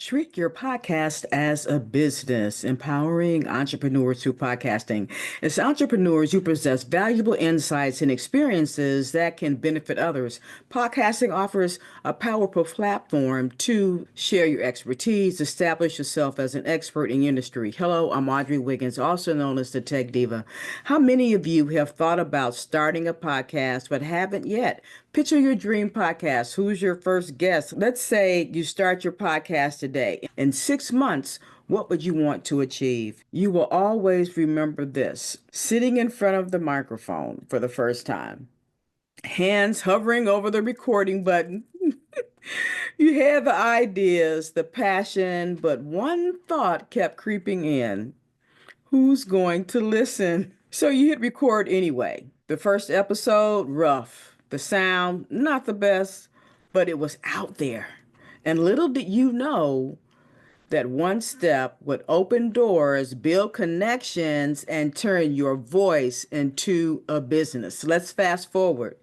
Treat your podcast as a business, empowering entrepreneurs through podcasting. As entrepreneurs, you possess valuable insights and experiences that can benefit others. Podcasting offers a powerful platform to share your expertise, establish yourself as an expert in your industry. Hello, I'm Audrey Wiggins, also known as the Tech Diva. How many of you have thought about starting a podcast but haven't yet? Picture your dream podcast. Who's your first guest? Let's say you start your podcast today. In 6 months, what would you want to achieve? You will always remember this: sitting in front of the microphone for the first time, hands hovering over the recording button. You had the ideas, the passion, but one thought kept creeping in: who's going to listen? So you hit record anyway. The first episode, rough. The sound, not the best, but it was out there. And little did you know that one step would open doors, build connections, and turn your voice into a business. Let's fast forward.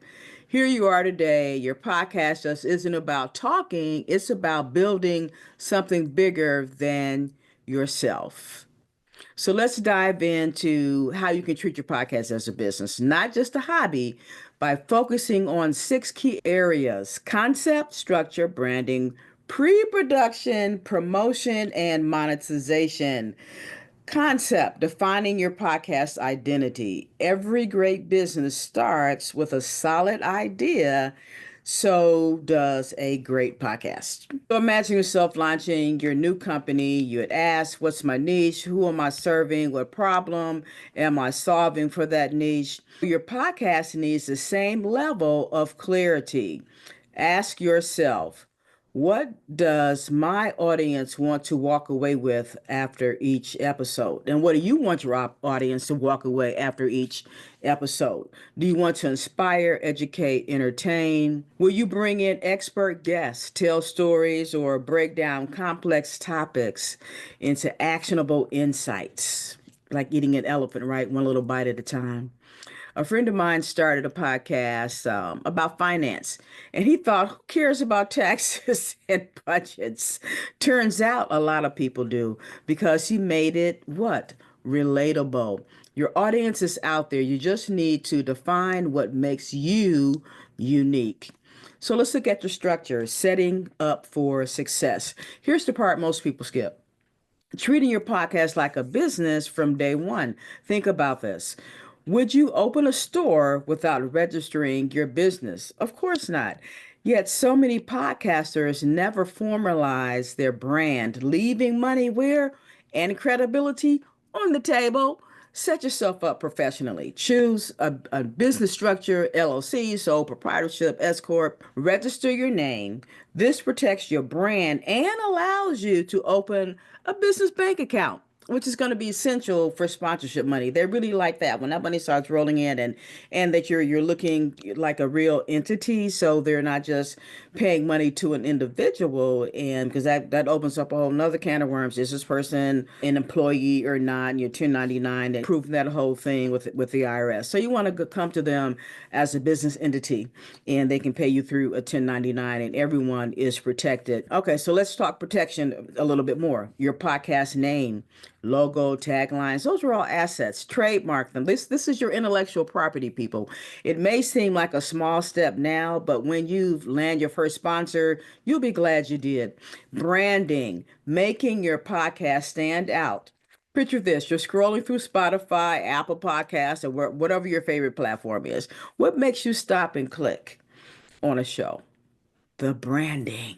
Here you are today. Your podcast just isn't about talking, it's about building something bigger than yourself. So let's dive into how you can treat your podcast as a business, not just a hobby, by focusing on 6 key areas: concept, structure, branding, pre-production, promotion, and monetization. Concept: defining your podcast identity. Every great business starts with a solid idea. So does a great podcast. So imagine yourself launching your new company. You would ask, what's my niche? Who am I serving? What problem am I solving for that niche? Your podcast needs the same level of clarity. Ask yourself, what does my audience want to walk away with after each episode? And what do you want your audience to walk away after each episode? Do you want to inspire, educate, entertain? Will you bring in expert guests, tell stories, or break down complex topics into actionable insights? Like eating an elephant, right? One little bite at a time. A friend of mine started a podcast about finance, and he thought, who cares about taxes and budgets? Turns out a lot of people do, because he made it what? Relatable. Your audience is out there. You just need to define what makes you unique. So let's look at your structure: setting up for success. Here's the part most people skip: treating your podcast like a business from day one. Think about this. Would you open a store without registering your business? Of course not. Yet so many podcasters never formalize their brand, leaving money where? And credibility on the table. Set yourself up professionally. Choose a business structure: LLC, sole proprietorship, S Corp. Register your name. This protects your brand and allows you to open a business bank account, which is going to be essential for sponsorship money. They really like that when that money starts rolling in, and that you're looking like a real entity, so they're not just paying money to an individual. And because that opens up a whole nother can of worms. Is this person an employee or not? And you're 1099 and proving that whole thing with the IRS. So you want to come to them as a business entity, and they can pay you through a 1099, and everyone is protected. Okay, so let's talk protection a little bit more. Your podcast name, logo, taglines, those are all assets. Trademark them. This is your intellectual property, people. It may seem like a small step now, but when you land your first sponsor, you'll be glad you did. Branding, making your podcast stand out. Picture this: you're scrolling through Spotify, Apple Podcasts, or whatever your favorite platform is. What makes you stop and click on a show? The branding.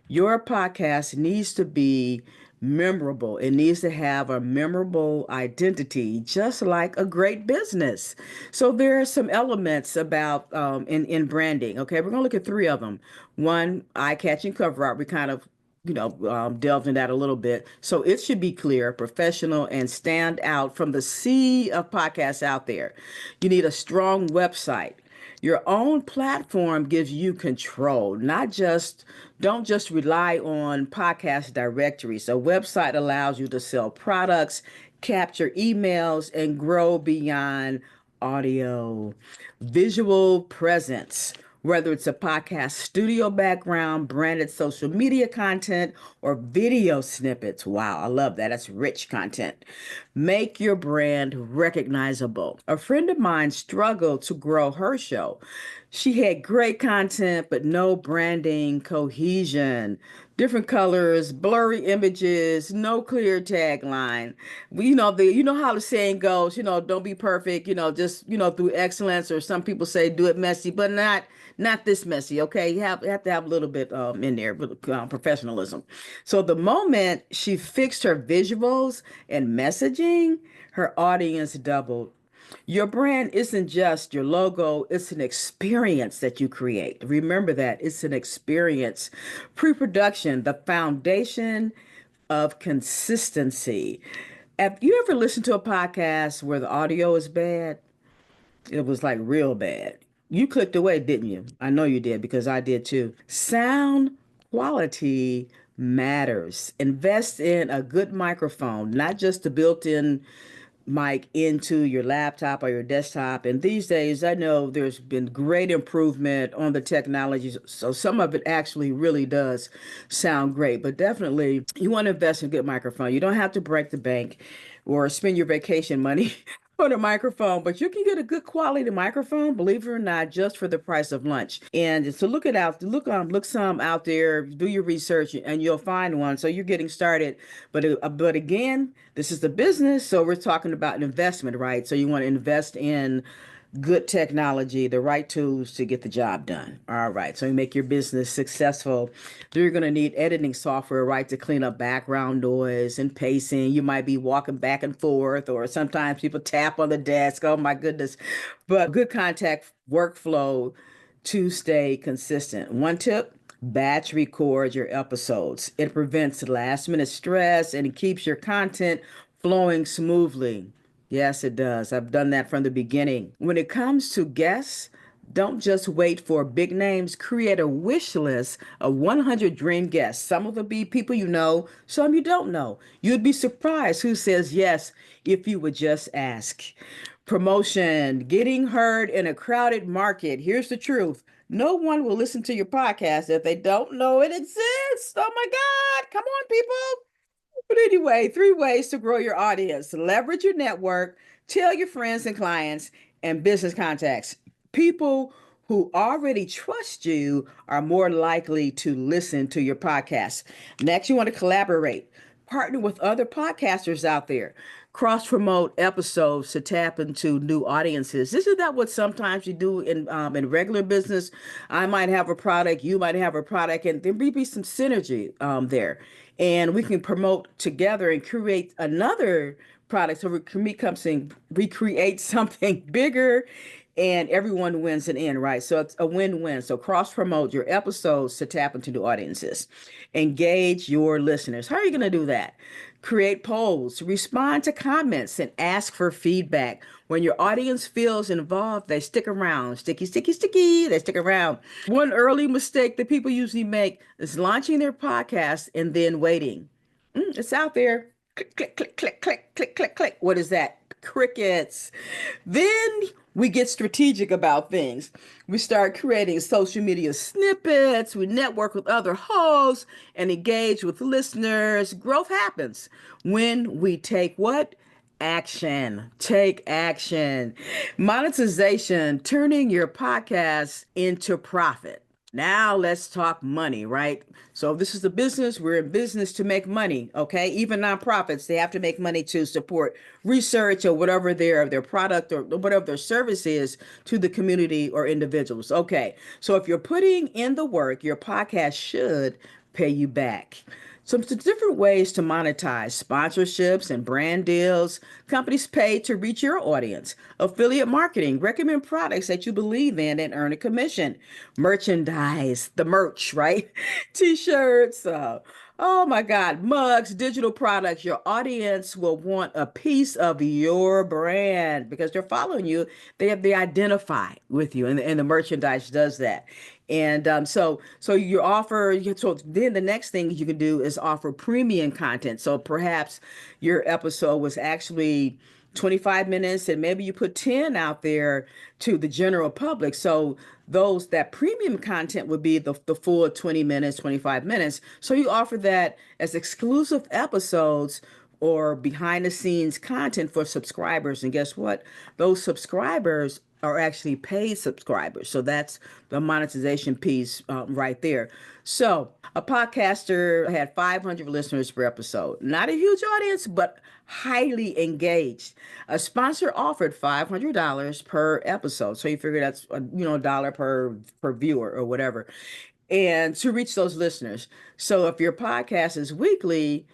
Your podcast needs to be memorable. It needs to have a memorable identity, just like a great business. So there are some elements about in branding. Okay, we're gonna look at 3 of them. One, eye-catching cover art. We kind of delved in that a little bit. So it should be clear, professional, and stand out from the sea of podcasts out there. You need a strong website. Your own platform gives you control, not just, don't just rely on podcast directories. A website allows you to sell products, capture emails, and grow beyond audio. Visual presence. whether it's a podcast studio background, branded social media content, or video snippets. Wow, I love that. That's rich content. Make your brand recognizable. A friend of mine struggled to grow her show. She had great content, but no branding cohesion. Different colors, blurry images, no clear tagline. You know how the saying goes, don't be perfect, just, through excellence, or some people say do it messy, but not this messy, okay? You have to have a little bit in there, but professionalism. So the moment she fixed her visuals and messaging, her audience doubled. Your brand isn't just your logo, it's an experience that you create. Remember that it's an experience. Pre production, the foundation of consistency. Have you ever listened to a podcast where the audio is bad? It was like real bad. You clicked away, didn't you? I know you did because I did too. Sound quality matters. Invest in a good microphone, not just the built in mic into your laptop or your desktop. And these days, I know there's been great improvement on the technologies. So some of it actually really does sound great, but definitely you want to invest in a good microphone. You don't have to break the bank or spend your vacation money on a microphone, but you can get a good quality microphone, believe it or not, just for the price of lunch. And so look it out, look some out there, do your research, and you'll find one. So you're getting started, but again, this is the business, so we're talking about an investment, right? So you want to invest in good technology, the right tools to get the job done. All right. So you make your business successful. You're going to need editing software, right, to clean up background noise and pacing. You might be walking back and forth, or sometimes people tap on the desk. Oh my goodness. But good contact workflow to stay consistent. One tip: batch record your episodes. It prevents last minute stress and it keeps your content flowing smoothly. Yes, it does. I've done that from the beginning. When it comes to guests, don't just wait for big names. Create a wish list of 100 dream guests. Some of them be people you know, some you don't know. You'd be surprised who says yes if you would just ask. Promotion, getting heard in a crowded market. Here's the truth: no one will listen to your podcast if they don't know it exists. Oh my God. Come on, people. But anyway, 3 ways to grow your audience: leverage your network, tell your friends and clients, and business contacts. People who already trust you are more likely to listen to your podcast. Next, you want to collaborate. Partner with other podcasters out there. Cross promote episodes to tap into new audiences. Isn't that what sometimes you do in regular business? I might have a product, you might have a product, and there may be some synergy there, and we can promote together and create another product. So we can become something, we create something bigger, and everyone wins in the end, right? So it's a win-win. So cross promote your episodes to tap into new audiences. Engage your listeners. How are you going to do that? Create polls, respond to comments, and ask for feedback. When your audience feels involved, they stick around. Sticky, sticky, sticky. They stick around. One early mistake that people usually make is launching their podcast and then waiting. It's out there. Click, click, click, click, click, click, click, click. What is that? Crickets. Then we get strategic about things. We start creating social media snippets. We network with other hosts and engage with listeners. Growth happens when we take what? Action. Take action. Monetization, turning your podcast into profit. Now let's talk money, right? So this is the business. We're in business to make money, okay? Even nonprofits, they have to make money to support research or whatever their product or whatever their service is to the community or individuals. Okay, so if you're putting in the work, your podcast should pay you back. Some different ways to monetize: sponsorships and brand deals. Companies pay to reach your audience. Affiliate marketing, recommend products that you believe in and earn a commission. Merchandise, the merch, right? T-shirts, oh my God, mugs, digital products. Your audience will want a piece of your brand because they're following you. They identify with you, and the merchandise does that. And so you offer. So then the next thing you can do is offer premium content. So perhaps your episode was actually 25 minutes, and maybe you put 10 out there to the general public. So those that premium content would be the full 20 minutes, 25 minutes. So you offer that as exclusive episodes or behind the scenes content for subscribers. And guess what? Those subscribers are actually paid subscribers. So that's the monetization piece right there. So a podcaster had 500 listeners per episode. Not a huge audience, but highly engaged. A sponsor offered $500 per episode. So you figure that's a dollar per viewer or whatever. And to reach those listeners. So if your podcast is weekly,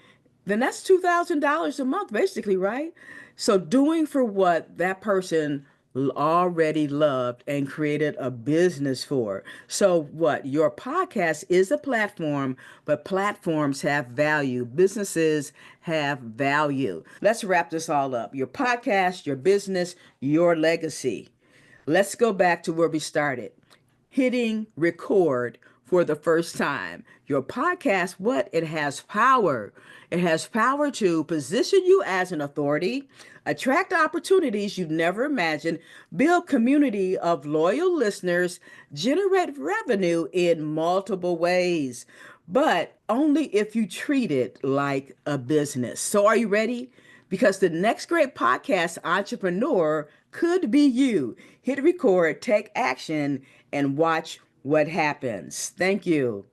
then that's $2,000 a month, basically, right? So doing for what that person already loved and created a business for. So what? Your podcast is a platform, but platforms have value. Businesses have value. Let's wrap this all up. Your podcast, your business, your legacy. Let's go back to where we started. Hitting record for the first time. Your podcast, what? It has power. It has power to position you as an authority, attract opportunities you never imagined, build community of loyal listeners, generate revenue in multiple ways, but only if you treat it like a business. So are you ready? Because the next great podcast entrepreneur could be you. Hit record, take action, and watch what happens. Thank you.